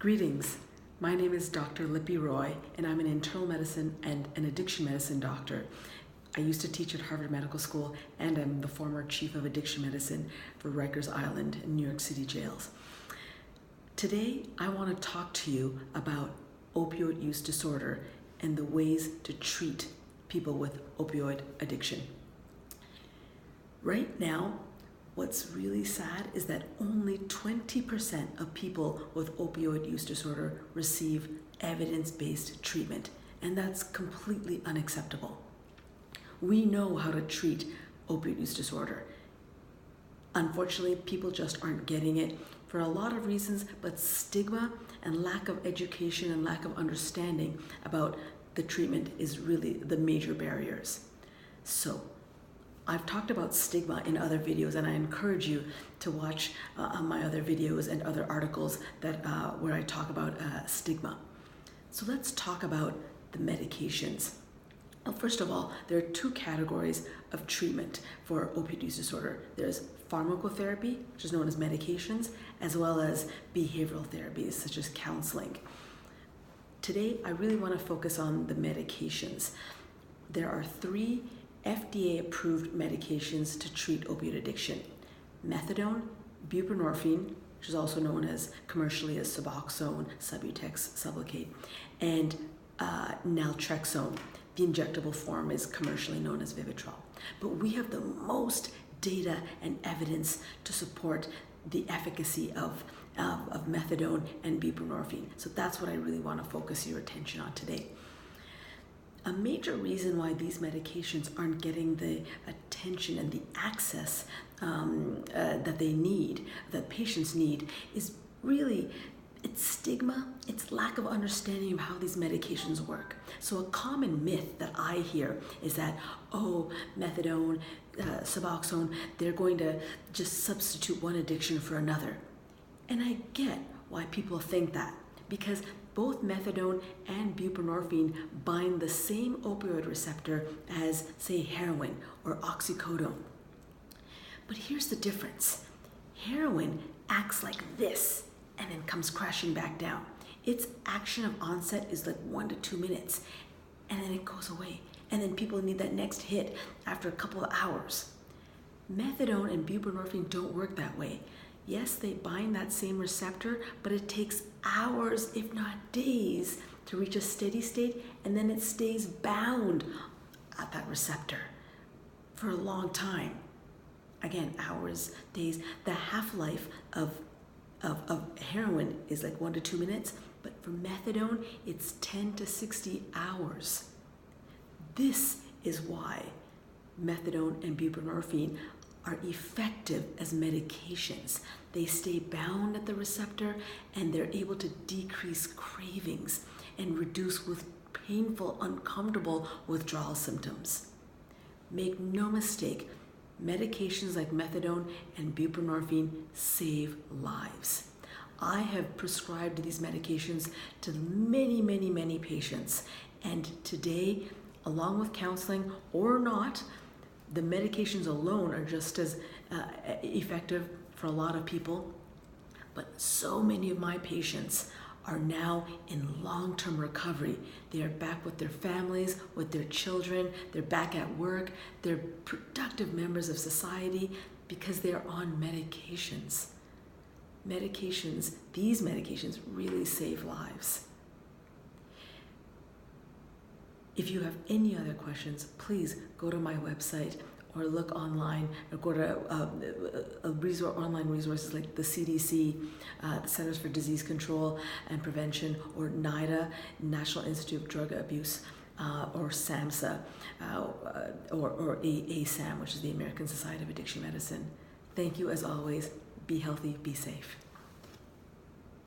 Greetings. My name is Dr. Lipi Roy, and I'm an internal medicine and an addiction medicine doctor. I used to teach at Harvard Medical School, and I'm the former chief of addiction medicine for Rikers Island in New York City jails. Today, I want to talk to you about opioid use disorder and the ways to treat people with opioid addiction. Right now, what's really sad is that only 20% of people with opioid use disorder receive evidence-based treatment, and that's completely unacceptable. We know how to treat opioid use disorder. Unfortunately, people just aren't getting it for a lot of reasons, but stigma and lack of education and lack of understanding about the treatment is really the major barriers. So, I've talked about stigma in other videos, and I encourage you to watch my other videos and other articles that where I talk about stigma. So let's talk about the medications. Well, first of all, there are two categories of treatment for opioid use disorder. There's pharmacotherapy, which is known as medications, as well as behavioral therapies, such as counseling. Today, I really want to focus on the medications. There are three FDA-approved medications to treat opioid addiction: methadone, buprenorphine, which is also known as commercially as Suboxone, Subutex, Sublocade, and naltrexone. The injectable form is commercially known as Vivitrol. But we have the most data and evidence to support the efficacy of methadone and buprenorphine. So that's what I really want to focus your attention on today. A major reason why these medications aren't getting the attention and the access that they need, that patients need, is really it's stigma, it's lack of understanding of how these medications work. So a common myth that I hear is that, methadone, Suboxone, they're going to just substitute one addiction for another. And I get why people think that, because both methadone and buprenorphine bind the same opioid receptor as, say, heroin or oxycodone. But here's the difference. Heroin acts like this and then comes crashing back down. Its action of onset is like 1 to 2 minutes, and then it goes away. And then people need that next hit after a couple of hours. Methadone and buprenorphine don't work that way. Yes, they bind that same receptor, but it takes hours, if not days, to reach a steady state, and then it stays bound at that receptor for a long time. Again, hours, days. The half-life of heroin is like 1 to 2 minutes, but for methadone, it's 10 to 60 hours. This is why methadone and buprenorphine are effective as medications. They stay bound at the receptor, and they're able to decrease cravings and reduce with painful, uncomfortable withdrawal symptoms. Make no mistake, medications like methadone and buprenorphine save lives. I have prescribed these medications to many patients, and today, along with counseling or not, the medications alone are just as effective for a lot of people, but so many of my patients are now in long-term recovery. They are back with their families, with their children, they're back at work, they're productive members of society because they are on medications. These medications really save lives. If you have any other questions, please go to my website or look online, or go to online resources like the CDC, the Centers for Disease Control and Prevention, or NIDA, National Institute of Drug Abuse, or SAMHSA, or ASAM, which is the American Society of Addiction Medicine. Thank you as always. Be healthy, be safe.